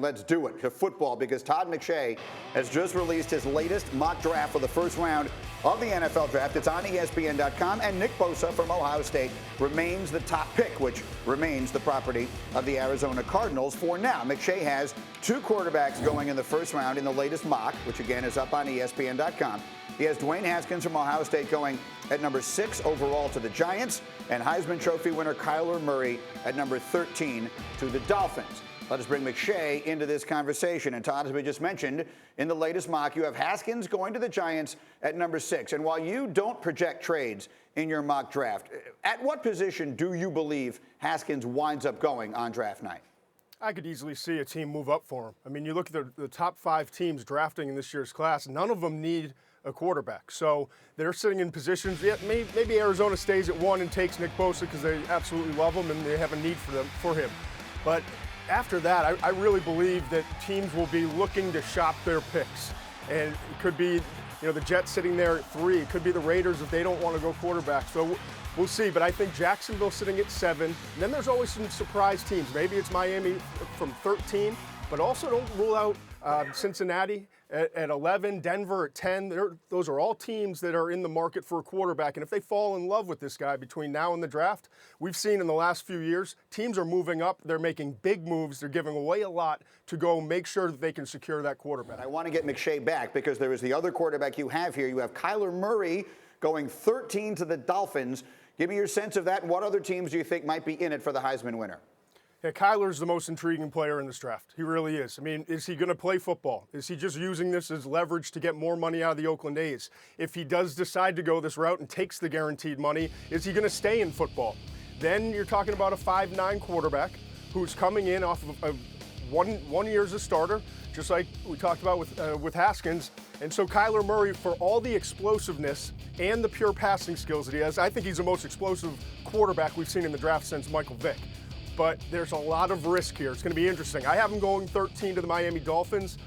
Let's do it to football because Todd McShay has just released his latest mock draft for the first round of the NFL draft. It's on ESPN.com, and Nick Bosa from Ohio State remains the top pick, which remains the property of the Arizona Cardinals for now. McShay has two quarterbacks going in the first round in the latest mock, which again is up on ESPN.com. He has Dwayne Haskins from Ohio State going at number 6 overall to the Giants, and Heisman Trophy winner Kyler Murray at number 13 to the Dolphins. Let us bring McShay into this conversation. And Todd, as we just mentioned, in the latest mock, you have Haskins going to the Giants at number 6. And while you don't project trades in your mock draft, at what position do you believe Haskins winds up going on draft night? I could easily see a team move up for him. I mean, you look at the top 5 teams drafting in this year's class, none of them need a quarterback. So they're sitting in positions. Yeah, maybe Arizona stays at 1 and takes Nick Bosa because they absolutely love him and they have a need for him. But after that, I really believe that teams will be looking to shop their picks. And it could be, the Jets sitting there at 3. It could be the Raiders if they don't want to go quarterback. So we'll see. But I think Jacksonville sitting at 7. And then there's always some surprise teams. Maybe it's Miami from 13. But also don't rule out Cincinnati at 11, Denver at 10. Those are all teams that are in the market for a quarterback. And if they fall in love with this guy between now and the draft, we've seen in the last few years, teams are moving up. They're making big moves. They're giving away a lot to go make sure that they can secure that quarterback. I want to get McShay back because there is the other quarterback you have here. You have Kyler Murray going 13 to the Dolphins. Give me your sense of that. And what other teams do you think might be in it for the Heisman winner? Yeah, Kyler's the most intriguing player in this draft. He really is. I mean, is he going to play football? Is he just using this as leverage to get more money out of the Oakland A's? If he does decide to go this route and takes the guaranteed money, is he going to stay in football? Then you're talking about a 5'9" quarterback who's coming in off of one year as a starter, just like we talked about with Haskins. And so Kyler Murray, for all the explosiveness and the pure passing skills that he has, I think he's the most explosive quarterback we've seen in the draft since Michael Vick. But there's a lot of risk here. It's going to be interesting. I have him going 13 to the Miami Dolphins.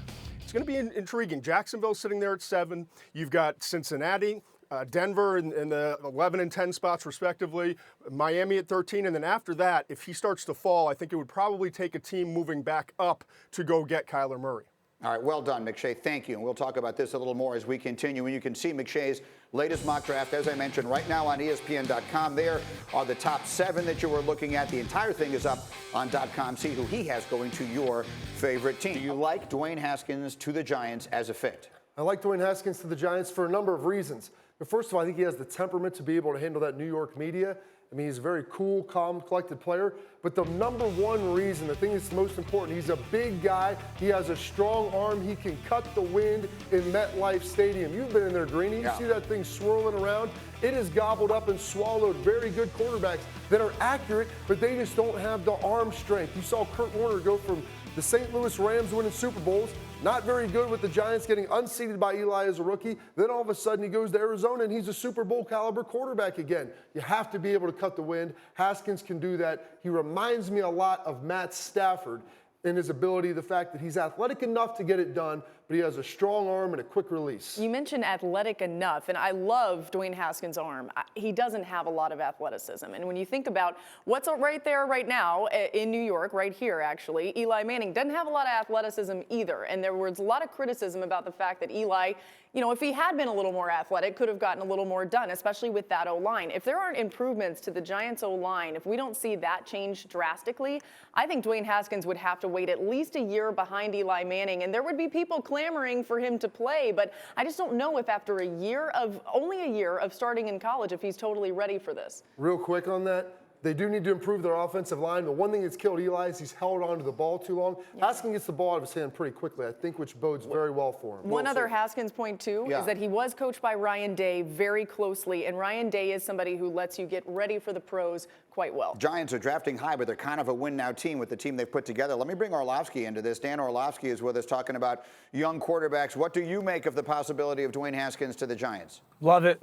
It's going to be intriguing. Jacksonville sitting there at 7. You've got Cincinnati, Denver in the 11 and 10 spots respectively, Miami at 13. And then after that, if he starts to fall, I think it would probably take a team moving back up to go get Kyler Murray. All right, well done, McShay. Thank you. And we'll talk about this a little more as we continue. And you can see McShay's latest mock draft, as I mentioned, right now on ESPN.com. There are the top 7 that you were looking at. The entire thing is up on .com. See who he has going to your favorite team. Do you like Dwayne Haskins to the Giants as a fit? I like Dwayne Haskins to the Giants for a number of reasons. But first of all, I think he has the temperament to be able to handle that New York media. I mean, he's a very cool, calm, collected player. But the number one reason, the thing that's most important, he's a big guy. He has a strong arm. He can cut the wind in MetLife Stadium. You've been in there, Greeny. You see that thing swirling around? It has gobbled up and swallowed very good quarterbacks that are accurate, but they just don't have the arm strength. You saw Kurt Warner go from the St. Louis Rams winning Super Bowls, not very good with the Giants getting unseated by Eli as a rookie. Then all of a sudden he goes to Arizona and he's a Super Bowl caliber quarterback again. You have to be able to cut the wind. Haskins can do that. He reminds me a lot of Matt Stafford in his ability, the fact that he's athletic enough to get it done, but he has a strong arm and a quick release. You mentioned athletic enough, and I love Dwayne Haskins' arm. He doesn't have a lot of athleticism. And when you think about what's right there right now in New York, right here actually, Eli Manning doesn't have a lot of athleticism either. And there was a lot of criticism about the fact that Eli, if he had been a little more athletic, could have gotten a little more done, especially with that O-line. If there aren't improvements to the Giants O-line, if we don't see that change drastically, I think Dwayne Haskins would have to wait at least a year behind Eli Manning, and there would be people clamoring for him to play, but I just don't know if after only a year of starting in college, if he's totally ready for this. Real quick on that, they do need to improve their offensive line. The one thing that's killed Eli is he's held on to the ball too long. Yeah. Haskins gets the ball out of his hand pretty quickly, I think, which bodes very well for him. One other Haskins point, too, is that he was coached by Ryan Day very closely, and Ryan Day is somebody who lets you get ready for the pros quite well. Giants are drafting high, but they're kind of a win-now team with the team they've put together. Let me bring Orlovsky into this. Dan Orlovsky is with us talking about young quarterbacks. What do you make of the possibility of Dwayne Haskins to the Giants? Love it.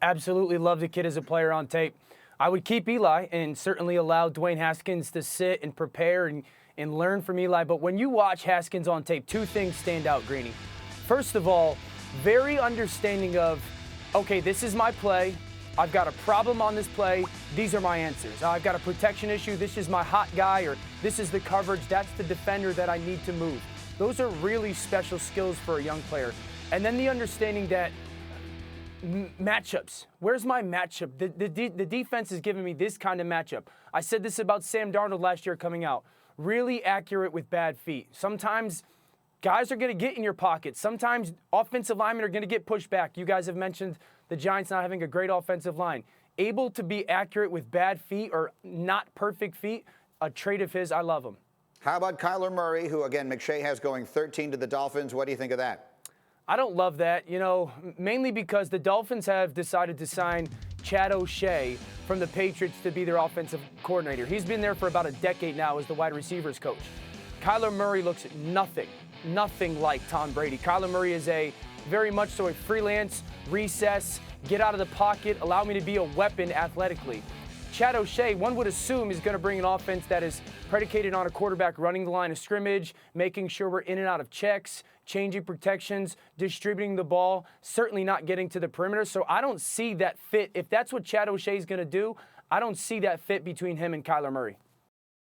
Absolutely love the kid as a player on tape. I would keep Eli and certainly allow Dwayne Haskins to sit and prepare and learn from Eli. But when you watch Haskins on tape, 2 things stand out, Greeny. First of all, very understanding of, okay, this is my play. I've got a problem on this play. These are my answers. I've got a protection issue. This is my hot guy, or this is the coverage. That's the defender that I need to move. Those are really special skills for a young player. And then the understanding that matchups. Where's my matchup? The defense is giving me this kind of matchup. I said this about Sam Darnold last year coming out. Really accurate with bad feet. Sometimes guys are going to get in your pocket. Sometimes offensive linemen are going to get pushed back. You guys have mentioned the Giants not having a great offensive line. Able to be accurate with bad feet or not perfect feet, a trait of his. I love him. How about Kyler Murray, who, again, McShay has going 13 to the Dolphins? What do you think of that? I don't love that, mainly because the Dolphins have decided to sign Chad O'Shea from the Patriots to be their offensive coordinator. He's been there for about a decade now as the wide receivers coach. Kyler Murray looks nothing like Tom Brady. Kyler Murray is very much so a freelance, recess, get out of the pocket, allow me to be a weapon athletically. Chad O'Shea, one would assume, is going to bring an offense that is predicated on a quarterback running the line of scrimmage, making sure we're in and out of checks, changing protections, distributing the ball, certainly not getting to the perimeter. So I don't see that fit. If that's what Chad O'Shea is going to do, I don't see that fit between him and Kyler Murray.